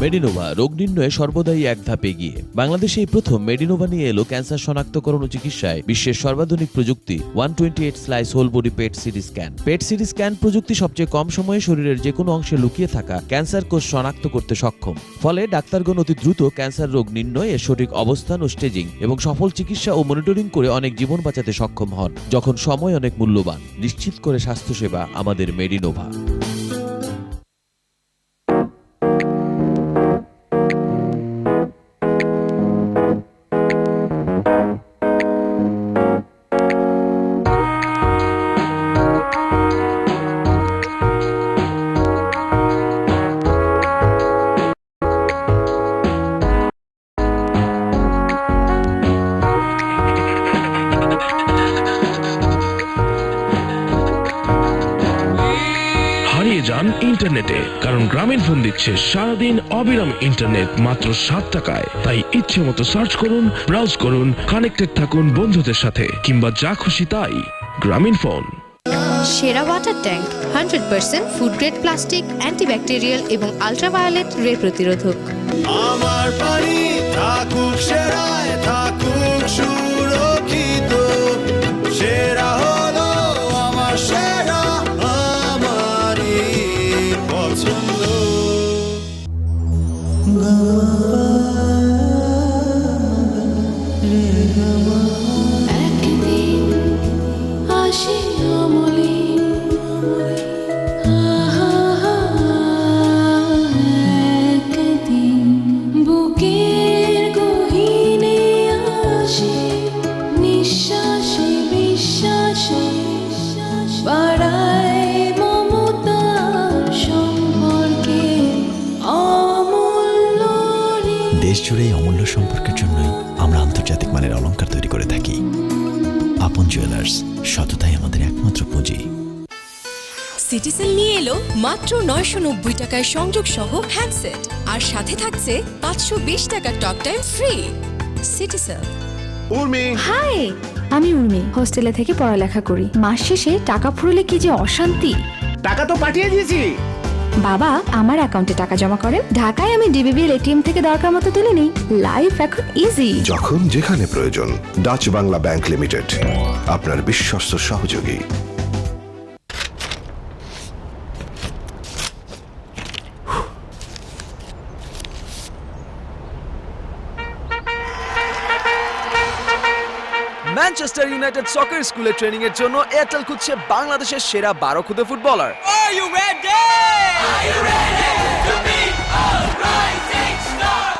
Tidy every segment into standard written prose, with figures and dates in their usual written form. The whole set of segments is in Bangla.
মেডিনোভা রোগ নির্ণয়ে সর্বদাই এক ধাপ এগিয়ে। বাংলাদেশে এই প্রথম মেডিনোভা নিয়ে এলো ক্যান্সার শনাক্তকরণ ও চিকিৎসায় বিশ্বের সর্বাধুনিক প্রযুক্তি 128 slice whole body PET CT scan. PET CT scan প্রযুক্তি সবচেয়ে কম সময়ে শরীরের যে কোনো অংশে লুকিয়ে থাকা ক্যান্সার কোষ শনাক্ত করতে সক্ষম। ফলে ডাক্তারগণ অতি দ্রুত ক্যান্সার রোগ নির্ণয়, এর সঠিক অবস্থান ও স্টেজিং এবং সফল চিকিৎসা ও মনিটরিং করে অনেক জীবন বাঁচাতে সক্ষম হন, যখন সময় অনেক মূল্যবান। নিশ্চিত করে স্বাস্থ্যসেবা আমাদের মেডিনোভা। যান ইন্টারনেটে, কারণ গ্রামীণ ফোন দিচ্ছে সারাদিন অবিরাম ইন্টারনেট মাত্র 7 টাকায়। তাই ইচ্ছে মতো সার্চ করুন, ব্রাউজ করুন, কানেক্টেড থাকুন বন্ধুদের সাথে, কিংবা যা খুশি তাই। গ্রামীণ ফোন। সেরা water tank 100% food grade plastic, antibacterial এবং আল্ট্রাভায়োলেট রে প্রতিরোধক। আমার পানি থাকুক সেরায়, থাকুক সুরক্ষিত। সেরা হলো আমার সেরা, আমারই পছন্দ। একদিন আসে অমলিন, একদিন বুকের গহীনে আসে নিঃশ্বাসে বিশ্বাসে বাড়ায় মমতার সম্পর্কে অমূল্য। দেশ জুড়ে এই অমূল্য সম্পর্কের জন্যই আমরা আন্তর্জাতিক মানের অলংকার তৈরি করে থাকি। আপন জুয়েলার্স, সততাই আমাদের একমাত্র পুঁজি। সিটিসেল নিয়ে এলো মাত্র 990 টাকায় সংযোগ সহ হ্যান্ডসেট, আর সাথে থাকছে 520 টাকা talk time free. Citycell. Urmi, hi, আমি উর্মি। হোস্টেলে থেকে পড়ালেখা করি। মাস শেষে টাকা ফুরলে কি যে অশান্তি। টাকা তো পাঠিয়ে দিয়েছি। বাবা আমার অ্যাকাউন্টে টাকা জমা করেন। ঢাকায় আমি ডিবিবির এটিএম থেকে দরকার মতো তুলে নিই। লাইফ এখন ইজি। যখন যেখানে প্রয়োজন, ডাচ বাংলা ব্যাংক লিমিটেড আপনার বিশ্বস্ত সহযোগী। ম্যানচেস্টার ইউনাইটেড সকার স্কুলে ট্রেনিং এর জন্য এয়ারটেল খুঁজছে বাংলাদেশের সেরা 12 খুদে ফুটবলার।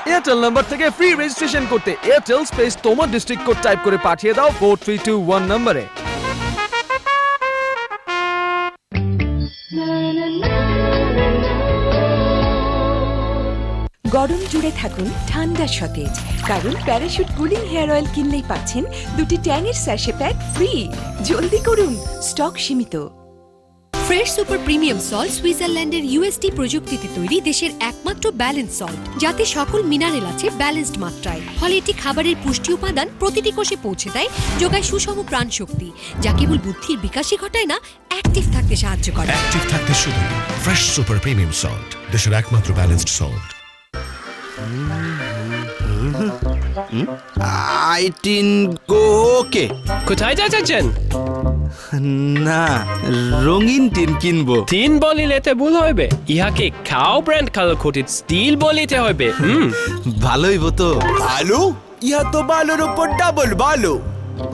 এয়ারটেল নাম্বার থেকে ফ্রি রেজিস্ট্রেশন করতে এয়ারটেল স্পেস তোমার ডিস্ট্রিক্ট কোড টাইপ করে পাঠিয়ে দাও 4321 নম্বরে। গরম জুড়ে থাকুন ঠান্ডা সতেজ, কারণ প্যারাশুট কুলিং হেয়ার অয়েল কিনলেই পাচ্ছেন 2টি ট্যাঙের স্যাশে প্যাক ফ্রি। জলদি করুন, স্টক সীমিত। ফ্রেশ সুপার প্রিমিয়াম সল্ট সুইজারল্যান্ডের ইউএসটি প্রযুক্তিতে তৈরি দেশের একমাত্র ব্যালেন্স সল্ট, যাতে সকল মিনারেল আছে ব্যালেন্সড মাত্রায়। ফলে এটি খাবারের পুষ্টি উপাদান প্রতিটি কোষে পৌঁছে দেয়, যোগায় সুষম প্রাণ শক্তি, যা কেবল বুদ্ধির বিকাশই ঘটায় না, অ্যাক্টিভ থাকতে সাহায্য করে। অ্যাক্টিভ থাকতে শুধু ফ্রেশ সুপার প্রিমিয়াম সল্ট, দেশের একমাত্র ব্যালেন্সড সল্ট। আইটিন গো ওকে। কোথায় যাচ্ছেন? না, রঙিন টিন কিনবো। তিন বলিলেতে ভুল হইবে, ইহাকে খাও ব্র্যান্ড কালার কোটেড স্টিল বলিতে হইবে। ভালোই হতো। আলু, ইহা তো বালুর উপর ডাবল বালু।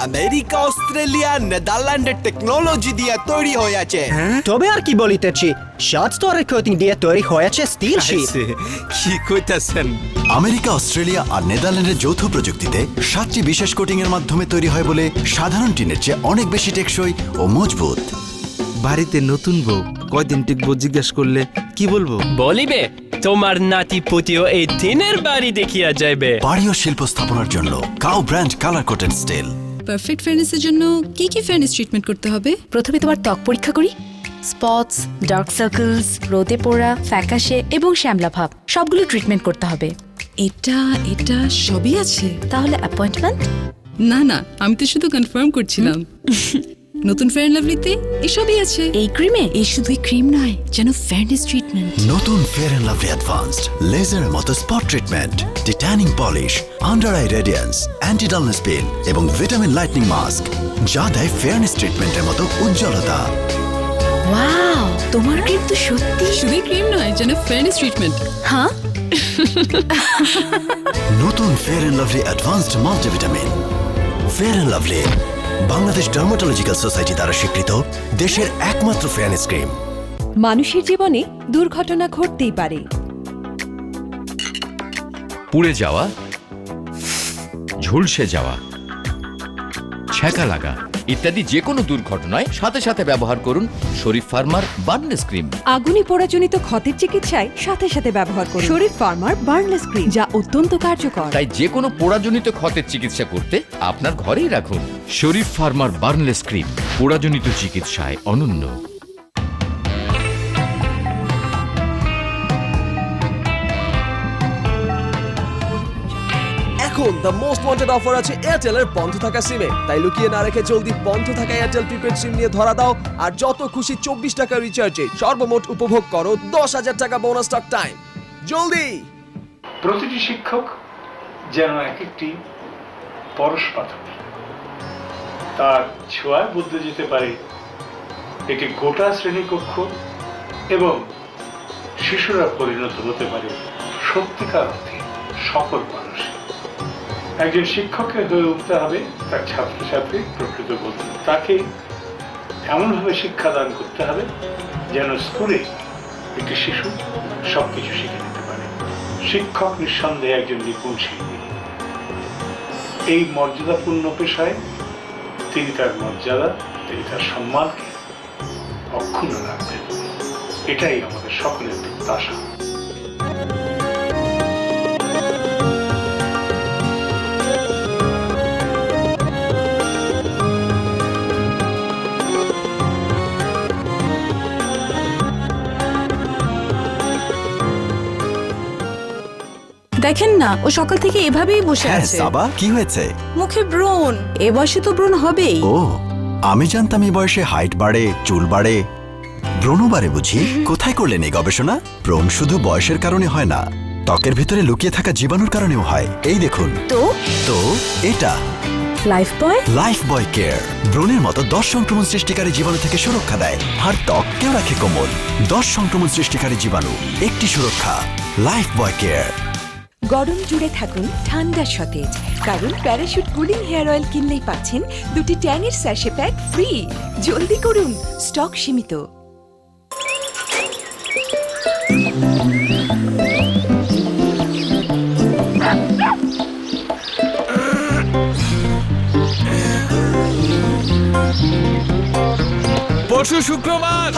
আমেরিকা, অস্ট্রেলিয়া, নেদারল্যান্ডের টেকনোলজি দিয়ে তৈরি হয়েছে। তবে আর কি বলিতেছি, সাত স্তরের কোটিং দিয়ে তৈরি হয়েছে স্টিল শীট। কি কইতাছেন? আমেরিকা, অস্ট্রেলিয়া আর নেদারল্যান্ডের যৌথ প্রযুক্তিতে 7টি বিশেষ কোটিং এর মাধ্যমে তৈরি হয় বলে সাধারণ টিনের চেয়ে অনেক বেশি টেকসই ও মজবুত। বাড়িতে নতুন বউ কয়দিন টিকবো জিজ্ঞেস করলে কি বলবো? বলিবে তোমার নাতি পুতিও এই টিনের বাড়ি দেখিয়া যাইবে। বাড়ি ও শিল্প স্থাপনার জন্য কাও brand colour coated steel. Perfect ফেয়ারনেসের জন্য কি কি ফেয়ারনেস ট্রিটমেন্ট করতে হবে? প্রথমে তোমার ত্বক পরীক্ষা করি। স্পটস, ডার্ক সার্কেলস, রোদে পোড়া, ফ্যাকাশে এবং শ্যামলা ভাব সবগুলো ট্রিটমেন্ট করতে হবে। এটা সবই আছে। তাহলে অ্যাপয়েন্টমেন্ট? না, আমি তো শুধু কনফার্ম করছিলাম। নতুন ফেয়ার অ্যান্ড লাভলিতে এসবই আছে। এই ক্রিমে এই শুধুই ক্রিম নয়, যেন ফেয়ারনেস ট্রিটমেন্ট। নতুন ফেয়ার অ্যান্ড লাভলি অ্যাডভান্সড লেজারের মতো spot treatment, tightening polish, under eye radiance, anti dullness peel এবং ভিটামিন লাইটনিং মাস্ক, যা দেয় ফেয়ারনেস ট্রিটমেন্টের মতো উজ্জ্বলতা। ওয়াও, তোমার ক্রিম তো সত্যি শুধুই ক্রিম নয়, যেন ফেয়ারনেস ট্রিটমেন্ট। হ্যাঁ। নতুন fair and lovely advanced multivitamin. Fair and lovely Bangladesh dermatological society দ্বারা স্বীকৃত দেশের একমাত্র ফেয়ারনেস ক্রিম। মানুষের জীবনে দুর্ঘটনা ঘটতেই পারে। পুড়ে যাওয়া, ঝলসে যাওয়া, ছ্যাঁকা লাগা ইত্যাদি যে কোনো দুর্ঘটনায় সাথে সাথে ব্যবহার করুন শরীফ ফার্মার বার্নলেস ক্রিম। আগুনে পোড়াজনিত ক্ষতের চিকিৎসায় সাথে সাথে ব্যবহার করুন শরীফ ফার্মার বার্নলেস ক্রিম, যা অত্যন্ত কার্যকর। তাই যে কোনো পোড়াজনিত ক্ষতের চিকিৎসা করতে আপনার ঘরেই রাখুন শরীফ ফার্মার বার্নলেস ক্রিম, পোড়াজনিত চিকিৎসায় অনন্য। এখন দ্য মোস্ট ওয়ান্টেড অফার আছে এয়ারটেলের বন্ধ থাকা সিমে, তাই লুকিয়ে না রেখে জলদি বন্ধ থাকা এয়ারটেল প্রিপেড সিম নিয়ে ধরা দাও আর যত খুশি 24 টাকা রিচার্জে সর্বমোট উপভোগ করো 10,000 টাকা বোনাস টক টাইম। জলদি! প্রতিটি শিক্ষক যেন এক একটি পরশ পাথর, তার ছোঁয়ায় বদলে যেতে পারে একটি গোটা শ্রেণীকক্ষ এবং শিশুরা পরিণত হতে পারে সত্যিকার অর্থে সফল মানুষ। একজন শিক্ষকের হয়ে উঠতে হবে তার ছাত্রছাত্রীর প্রকৃত বন্ধু। তাকে এমনভাবে শিক্ষাদান করতে হবে যেন স্কুলে একটি শিশু সবকিছু শিখে নিতে পারে। শিক্ষক নিঃসন্দেহে একজন নিপুণ শিল্পী। এই মর্যাদাপূর্ণ পেশায় তিনি তার মর্যাদা, তিনি তার সম্মানকে অক্ষুণ্ণ রাখবেন, এটাই আমাদের সকলের প্রত্যাশা। দেখেন না, ও সকাল থেকে এভাবেই বসে আছে। সাবা, কি হয়েছে? মুখে ব্রণ। এ বয়সে তো ব্রণ হবেই। ও, আমি জানতাম এই বয়সে হাইট বাড়ে, চুল বাড়ে, ব্রণ বাড়ে বুঝি। কোথায় করলেন এই গবেষণা? ব্রণ শুধু বয়সের কারণে হয় না, ত্বকের ভিতরে লুকিয়ে থাকা জীবাণুর কারণেও হয়। এই দেখুন। তো এটা লাইফ বয় কেয়ার ব্রণের মতো 10 সংক্রমণ সৃষ্টিকারী জীবাণু থেকে সুরক্ষা দেয় আর ত্বককেও রাখে কোমল। 10 সংক্রমণ সৃষ্টিকারী জীবাণু, একটি সুরক্ষা। লাইফ বয় কেয়ার। গরম জুড়ে থাকুন ঠান্ডা সতেজ, কারণ প্যারাশুট কুলিং হেয়ার অয়েল কিনলেই পাচ্ছেন 2টি ট্যাঙের স্যাশে প্যাক ফ্রি। জলদি করুন, স্টক সীমিত। পরশু শুক্রবার।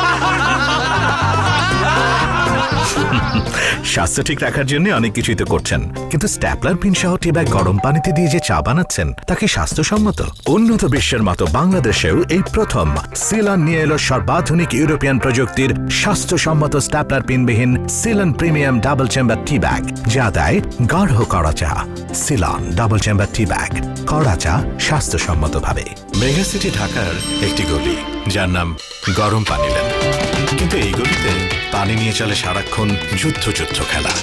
স্বাস্থ্য ঠিক রাখার জন্য অনেক কিছুই তো করছেন, কিন্তু স্ট্যাপলার পিন সহ টি ব্যাগ গরম পানিতে দিয়ে যে চা বানাচ্ছেন তা কি স্বাস্থ্যসম্মত? উন্নত বিশ্বের মতো বাংলাদেশেও এই প্রথম সিলন নিয়ে এলো সর্বাধুনিক ইউরোপিয়ান প্রযুক্তির স্বাস্থ্যসম্মত স্ট্যাপলার পিনবিহীন Ceylon premium double chamber tea bag, যা দেয় গাঢ় কড়া চা। Ceylon double chamber tea bag, কড়া চা স্বাস্থ্যসম্মত ভাবে। মেগা সিটি ঢাকার একটি গলি যার নাম গরম পানি লেন, কিন্তু এই গলিতে পানি নিয়ে চলে সারাক্ষণ যুদ্ধ খেলা।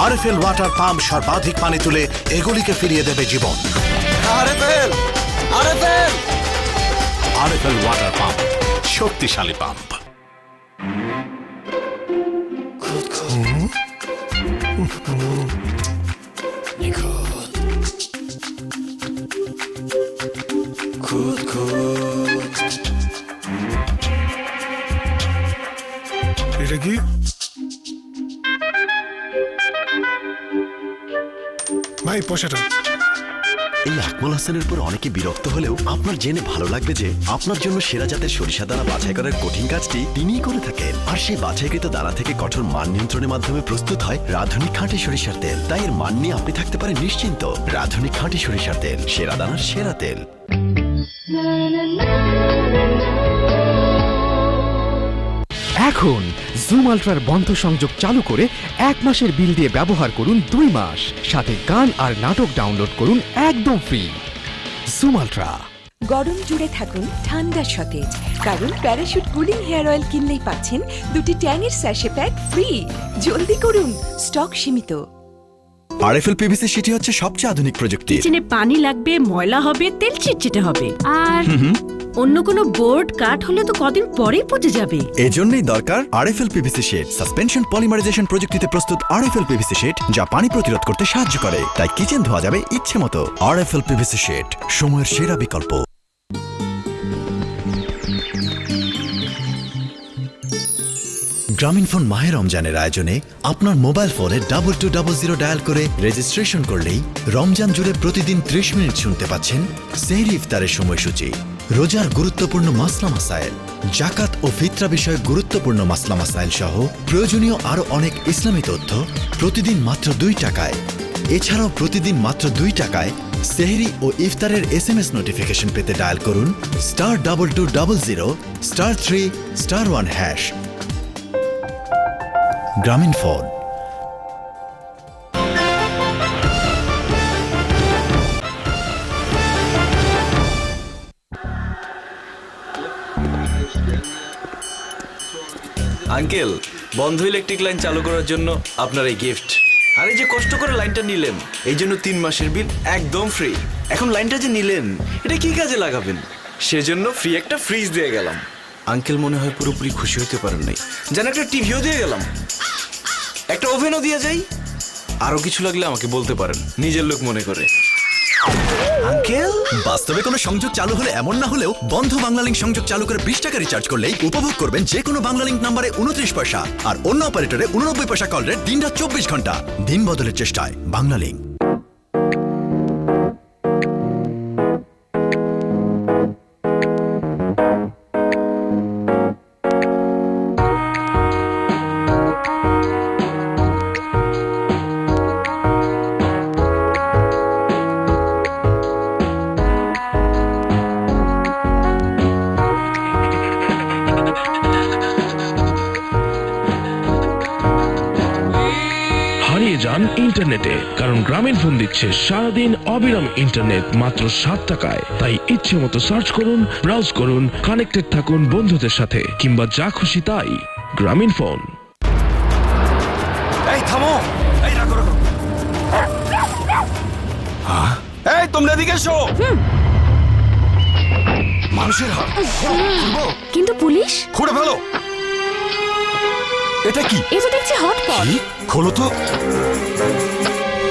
আরএফএল ওয়াটার পাম্প সর্বাধিক পানি তুলে এগুলিকে ফিরিয়ে দেবে জীবন। আরএফএল ওয়াটার পাম্প, শক্তিশালী পাম্প। এটা কি? ভাই পয়সাটা। এই আকমল হাসানের উপর অনেকে বিরক্ত হলেও আপনার জেনে ভালো লাগবে যে আপনার জন্য সেরা জাতের সরিষা দানা বাছাই করার কঠিন কাজটি তিনিই করে থাকেন। আর সেই বাছাইকৃত দানা থেকে কঠোর মান নিয়ন্ত্রণের মাধ্যমে প্রস্তুত হয় রাধুনী খাঁটি সরিষার তেল। তাই এর মান নিয়ে আপনি থাকতে পারেন নিশ্চিন্ত। রাধুনী খাঁটি সরিষার তেল, সেরা দানার সেরা তেল। এখন জুম আল্ট্রার বন্ধ সংযোগ চালু করে 1 মাসের বিল দিয়ে ব্যবহার করুন 2 মাস, সাথে গান আর নাটক ডাউনলোড করুন একদম ফ্রি। জুম আল্ট্রা, গরম জুড়ে থাকুন ঠান্ডা সতেজ, কারণ প্যারাশুট কুলিং হেয়ার অয়েল কিনলেই পাচ্ছেন 2টি ট্যাঙের স্যাশে প্যাক ফ্রি। জলদি করুন, স্টক সীমিত। আরএফএল পিভিসি সিটি হচ্ছে সবচেয়ে আধুনিক প্রযুক্তি। কিচেনে পানি লাগবে, ময়লা হবে, তেল চিটচিটে হবে, আর অন্য কোনো বোর্ড কাঠ হলে তো কদিন পরেই পচে যাবে। এজন্যই দরকার RFL PVC sheet. Suspension polymerization প্রযুক্তিতে প্রস্তুত আরএফএল পিভিসি শিট, যা পানি প্রতিরোধ করতে সাহায্য করে, তাই কিচেন ধোয়া যাবে ইচ্ছে মতো। আরএফএল পিভিসি শিট, সময়ের সেরা বিকল্প। গ্রামীণফোন মাহে রমজানের আয়োজনে আপনার মোবাইল ফোনে 2200 ডায়াল করে রেজিস্ট্রেশন করলেই রমজান জুড়ে প্রতিদিন 30 মিনিট শুনতে পাচ্ছেন সেহরি ইফতারের সময়সূচি, রোজার গুরুত্বপূর্ণ মাসলা মাসাইল, জাকাত ও ফিতরা বিষয়ক গুরুত্বপূর্ণ মাসলা মাসাইল সহ প্রয়োজনীয় আরও অনেক ইসলামী তথ্য প্রতিদিন মাত্র 2 টাকায়। এছাড়াও প্রতিদিন মাত্র 2 টাকায় সেহরি ও ইফতারের SMS নোটিফিকেশন পেতে ডায়াল করুন *2200*3*1#। গ্রামীণফোন। আঙ্কেল, বন্ধ ইলেকট্রিক লাইন চালু করার জন্য আপনার এই গিফট। আর এই যে কষ্ট করে লাইনটা নিলেন, এই জন্য 3 মাসের বিল একদম ফ্রি। এখন লাইনটা যে নিলেন, এটা কি কাজে লাগাবেন? সেজন্য ফ্রি একটা ফ্রিজ দিয়ে গেলাম। আঙ্কেল মনে হয় পুরোপুরি খুশি হতে পারেন নাই, যেন একটা টিভিও দিয়ে গেলাম, একটা ওভেনও দিয়ে যাই। আরো কিছু লাগলে আমাকে বলতে পারেন, নিজের লোক মনে করে। আঙ্কেল, বাস্তবে কোনো সংযোগ চালু হলে এমন না হলেও বন্ধ বাংলালিংক সংযোগ চালু করে 20 টাকা রিচার্জ করলেই উপভোগ করবেন যে কোনো বাংলালিংক নম্বরে 29 পয়সা আর অন্য অপারেটরে 89 পয়সা কল রেট দিনরাত 24 ঘন্টা। দিন বদলের চেষ্টায় বাংলালিংক। হারিয়ে যান ইন্টারনেটে, কারণ গ্রামীণফোন দিচ্ছে সারাদিন অবিরাম ইন্টারনেট মাত্র 7 টাকায়। তাই ইচ্ছে মতো সার্চ করুন, ব্রাউজ করুন, কানেক্টেড থাকুন বন্ধুদের সাথে, কিংবা যা খুশি তাই। গ্রামীণফোন। এই থামো, এই রাখো রাখো। এই তোমরা এদিকে এসো। মানুষের হাত, কিন্তু পুলিশ খুঁড়ে ফেলো। এটা কি? এটা দেখছি হটপট। খোলো তো।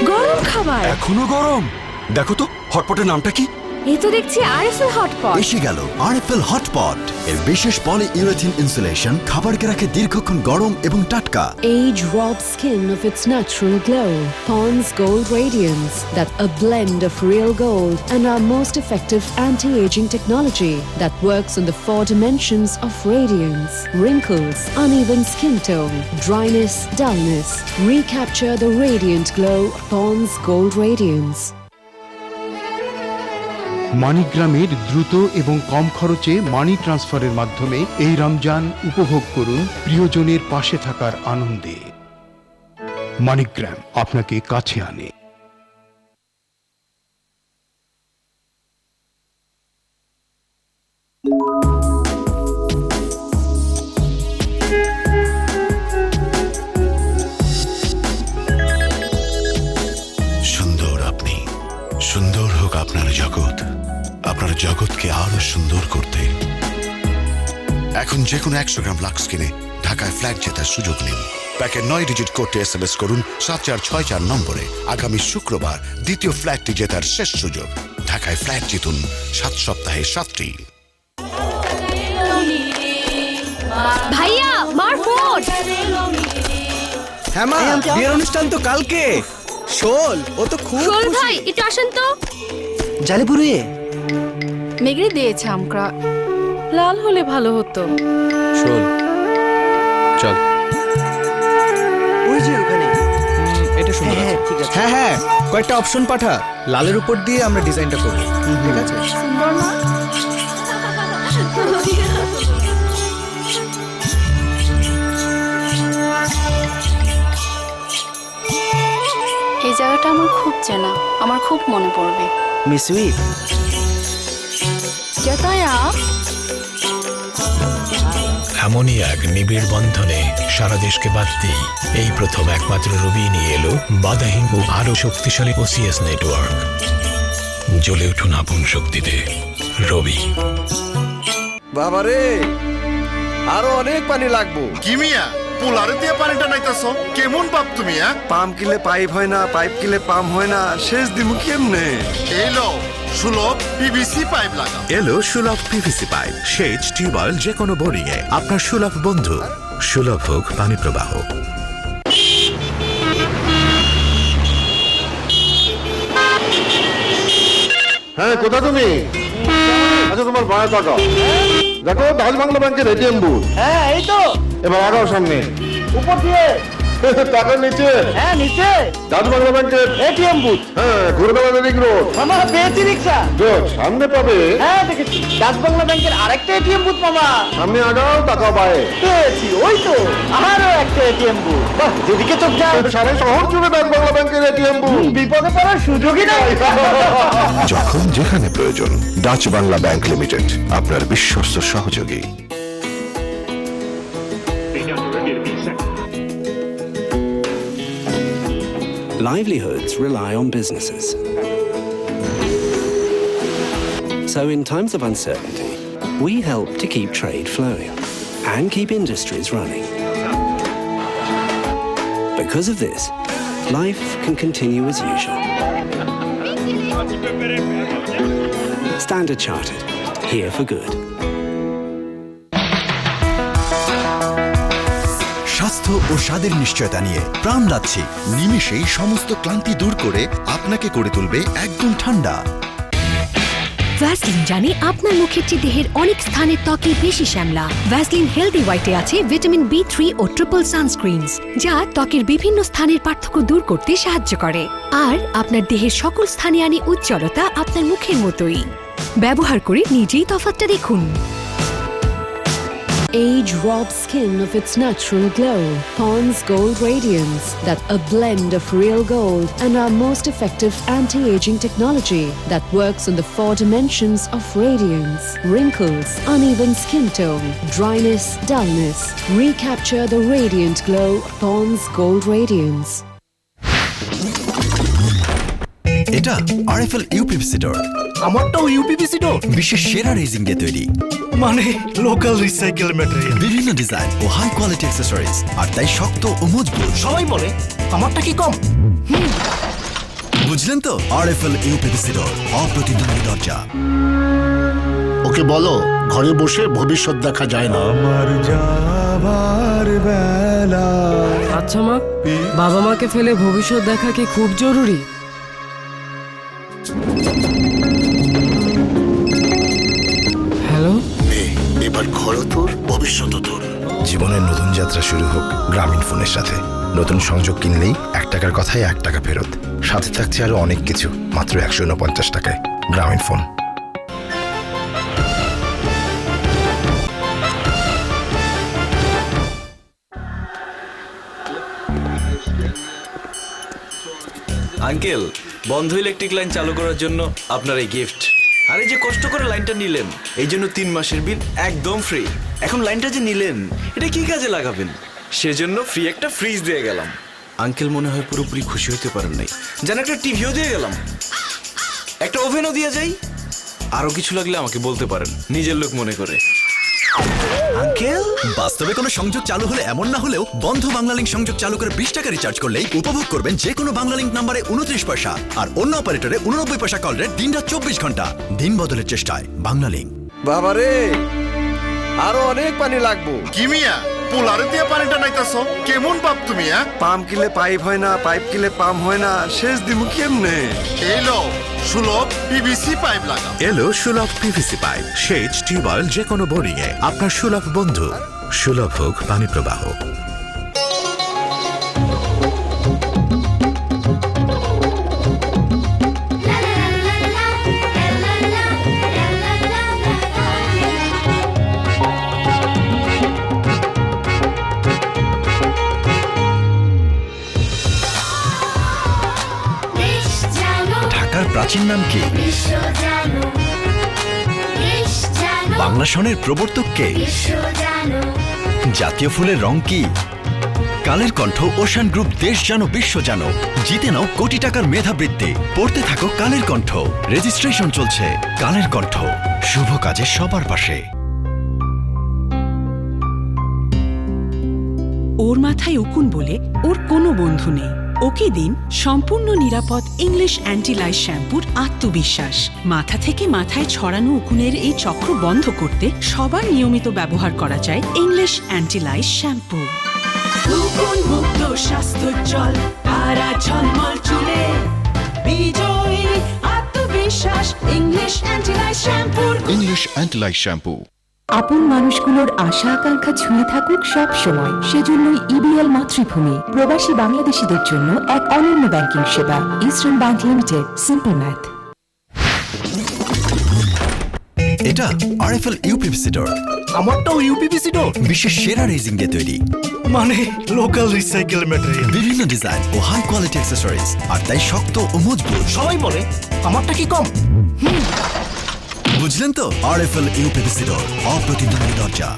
গরম খাবার এখনো গরম। দেখো তো হটপটের নামটা কি? এই তো দেখছি আরএফএল হটপট। এসে গেল আরএফএল হটপট। এর বিশেষ পলি ইউরেথিন ইনসুলেশন খাবারকে রাখে দীর্ঘক্ষণ গরম এবং টাটকা। Age robs skin of its natural glow. Pond's Gold Radiance, that a blend of real gold and our most effective anti-aging technology that works on the 4 dimensions of radiance, wrinkles, uneven skin tone, dryness, dullness. Recapture the radiant glow of Pond's Gold Radiance. মানিগ্রামের দ্রুত এবং কম খরচে মানি ট্রান্সফারের মাধ্যমে এই রমজান উপভোগ করুন প্রিয়জনের পাশে থাকার আনন্দে। মানিগ্রাম আপনাকে কাছে আনে। সুন্দর আপনি, সুন্দর হোক আপনার জগৎ, আপনার জগৎকে আরো সুন্দর করতে। এখন যে কোনো 100 গ্রাম লাক্স কিনে ঢাকায় ফ্ল্যাট জেতার সুযোগ নিন। প্যাকেট 9 ডিজিট কোডে SMS করুন 7464 নম্বরে। আগামী শুক্রবার দ্বিতীয় ফ্ল্যাটটি জেতার শেষ সুযোগ। ঢাকায় ফ্ল্যাট জিতুন 7 সপ্তাহে 7টি। ভাইয়া, মার ফোন। হ্যাঁ মা, বিয়ের অনুষ্ঠান তো কালকে। শোল, ও তো খুব শোল ভাই, একটু আসেন তো। জালিপুরে মেঘরে দিয়েছে আমকা, লাল হলে ভালো হতো। শোল, চল। ওই যে ওখানে এটা সুন্দর আছে। ঠিক আছে। হ্যাঁ হ্যাঁ, কয়েকটা অপশন পাঠা, লালের উপর দিয়ে আমরা ডিজাইনটা করব। ঠিক আছে। সুন্দর না? এই জায়গাটা আমার খুব চেনা, আমার খুব মনে পড়বে। মিস সুইট, চতায়া এমনই এক নিবিড় বন্ধনে সারা দেশকে বাঁধতেই এই প্রথম একমাত্র রবি নিয়ে এলো বাধাহীন ও আরো শক্তিশালী ওসিএস নেটওয়ার্ক। জ্বলে উঠুন আপন শক্তিতে রবি। বাবারে আরো অনেক পানি লাগবো। কি মিয়া পোলারে দিয়ে পানিটা নাইতাছো কেমন বাপ তুমি? পাম্প কিলে পাইপ হয় না, পাইপ কিলে পাম্প হয় না, শেষ দিমু কেমনে? এলো সুলভ পিভিসি পাইপ লাগা। এলো সুলভ পিভিসি পাইপ, সেচ, টিউবওয়েল, যে কোনো বোরিং এ আপনার সুলভ বন্ধু। সুলভ হোক পানি প্রবাহ। হ্যাঁ কোথা তুমি? আচ্ছা তোমার বায়া টাকা দেখো ডাচ বাংলা ব্যাংকের এটিএম বুথ। হ্যাঁ এই তো। এবার আগাও সামনে। উপর দিয়ে। টাকা নিচে। হ্যাঁ নিচে। ডাচ বাংলা ব্যাংকের এটিএম বুথ। হ্যাঁ ঘুরবেলা রিং রোড। মামা পেয়েছি রিক্সা। গুড, সামনে পাবে। হ্যাঁ দেখেছি ডাচ বাংলা ব্যাংকের আরেকটা এটিএম বুথ মামা। সামনে আগাও, টাকা পায়ে। পেয়েছি ওই তো আরো একটা এটিএম বুথ। বাহ যেদিকে চোখ যায় সারা শহর জুড়ে ডাচ বাংলা ব্যাংকের এটিএম বুথ। বিপদে পড়ার সুযোগই নাই। যখন যেখানে প্রয়োজন ডাচ বাংলা ব্যাংক লিমিটেড আপনার বিশ্বস্ত সহযোগী। Livelihoods rely on businesses. So in times of uncertainty, we help to keep trade flowing and keep industries running. Because of this, life can continue as usual. Standard Chartered, here for good. স্বাস্থ্য ও স্বাদের নিশ্চয়তা নিয়ে প্রাণ যাচ্ছে নিমেষেই সমস্ত ক্লান্তি দূর করে আপনাকে করে তুলবে একদম ঠান্ডা। ভ্যাসলিন জানে আপনার মুখের চেয়ে দেহের অনেক স্থানের ত্বকে বেশি শ্যামলা। ভ্যাসলিন হেলদি হোয়াইটে আছে ভিটামিন B3 ও ট্রিপল সানস্ক্রিনস, যা ত্বকের বিভিন্ন স্থানের পার্থক্য দূর করতে সাহায্য করে আর আপনার দেহের সকল স্থানে আনে উজ্জ্বলতা আপনার মুখের মতোই। ব্যবহার করে নিজেই তফাৎটা দেখুন। Age robs skin of its natural glow. Pond's Gold Radiance, that a blend of real gold and our most effective anti-aging technology that works on the 4 dimensions of radiance, wrinkles, uneven skin tone, dryness, dullness. Recapture the radiant glow of Pond's Gold Radiance. এটা আরএফএল ইউপিভিসি ডোর। আমারটাও ইউপিভিসি ডোর। বিশ্বের সেরা রেজিং দিয়ে তৈরি, মানে লোকাল রিসাইকেল ম্যাটেরিয়াল, বিভিন্ন ডিজাইন ও হাই কোয়ালিটি অ্যাকসেসরিজ, আর তাই শক্ত ও মজবুত। সবাই বলে আমারটা কি কম? বুঝলেন তো? আরএফএল ইউপিভিসি ডোর, অপ্রতিদ্বন্দ্বী দরজা। ওকে বলো ঘরে বসে ভবিষ্যৎ দেখা যায় না। আমার যাবার বেলা। আচ্ছা মা, বাবা মাকে ফেলে ভবিষ্যৎ দেখা কি খুব জরুরি? হ্যালো, এবার ঘর তোর, ভবিষ্যৎ তোর। জীবনের নতুন যাত্রা শুরু হোক গ্রামীণ ফোনের সাথে। নতুন সংযোগ কিনলেই 1 টাকার কথায় 1 টাকা ফেরত, সাথে থাকছে আরো অনেক কিছু মাত্র 149 টাকায়। গ্রামীণ ফোন। আঙ্কেল, বন্ধ ইলেকট্রিক লাইন চালু করার জন্য আপনার এই গিফট। আর এই যে কষ্ট করে লাইনটা নিলেন, এই জন্য 3 মাসের বিল একদম ফ্রি। এখন লাইনটা যে নিলেন, এটা কি কাজে লাগাবেন? সেজন্য ফ্রি একটা ফ্রিজ দিয়ে গেলাম। আঙ্কেল মনে হয় পুরোপুরি খুশি হতে পারেন নাই। যেন একটা টিভিও দিয়ে গেলাম, একটা ওভেনও দিয়ে যাই। আরো কিছু লাগলে আমাকে বলতে পারেন, নিজের লোক মনে করে। আঙ্কেল, বাস্তবে কোনো সংযোগ চালু হলে এমন না হলেও বন্ধ বাংলালিংক সংযোগ চালু করে 20 টাকা রিচার্জ করলেই উপভোগ করবেন যে কোনো বাংলালিংক নম্বরে 29 পয়সা আর অন্য অপারেটরে 89 পয়সা কল রেট দিনরাত 24 ঘন্টা। দিন বদলের চেষ্টায় বাংলালিংক। বাবারে আরো অনেক পানি লাগবো। কি মিয়া পোলারে দিয়ে পানিটা নাইতাছো কেমন বাপ তুমি? পাম্প কিলে পাইপ হয় না, পাইপ কিলে পাম্প হয় না, শেষ দিমু কেমনে? এলো সুলভ পিভিসি পাইপ লাগা। এলো সুলভ পিভিসি পাইপ, সেচ, টিউবওয়েল, যে কোনো বোরিং এ আপনার সুলভ বন্ধু। সুলভ হোক পানি প্রবাহ। ঢাকার প্রাচীন নাম কি? বাংলা সনের প্রবর্তক কে? জাতীয় ফুলের রং কি? কালের কণ্ঠ ওশান গ্রুপ দেশ জানো বিশ্ব জানো, জিতে নাও কোটি টাকার মেধাবৃত্তি। পড়তে থাকো কালের কণ্ঠ, রেজিস্ট্রেশন চলছে। কালের কণ্ঠ, শুভ কাজে সবার পাশে। ওর মাথায় উকুন বলে ওর কোনো বন্ধু নেই। ওকে দিন সম্পূর্ণ নিরাপদ ইংলিশ অ্যান্টিলাইজ শ্যাম্পুর আত্মবিশ্বাস। মাথা থেকে মাথায় ছড়ানো উকুনের এই চক্র বন্ধ করতে সবার নিয়মিত ব্যবহার করা যায় ইংলিশ অ্যান্টিলাইজ শ্যাম্পু। উকুন মুক্ত স্বাস্থ্যোজ্জ্বল তারা ঝলমল চুলে বিজয়ী আত্মবিশ্বাস ইংলিশ অ্যান্টিলাইজ শ্যাম্পুর। English antilice shampoo. আপন মানুষগুলোর আশা আকাঙ্ক্ষা ছুঁয়ে থাকুক সব সময়, সেজন্যই ইবিএল মাতৃভূমি প্রবাসী বাংলাদেশীদের জন্য এক অনন্য ব্যাংকিং সেবা। Eastern Bank Limited, simple math. এটা আরএফএল ইউপিভিসি ডোর। আমারটাও ইউপিভিসি ডোর। বিশ্বের সেরা রেজিং দিয়ে তৈরি, মানে লোকাল রিসাইকেল ম্যাটেরিয়াল। বিভিন্ন ডিজাইন ও হাই কোয়ালিটি অ্যাক্সেসরিজ, আর তাই শক্ত ও মজবুত। সবাই বলে আমারটা কি কম? বুঝলেন তো? আরএফএল ইউপিভিসি ডোর, অপ্রতিদ্বন্দ্বী দরজা।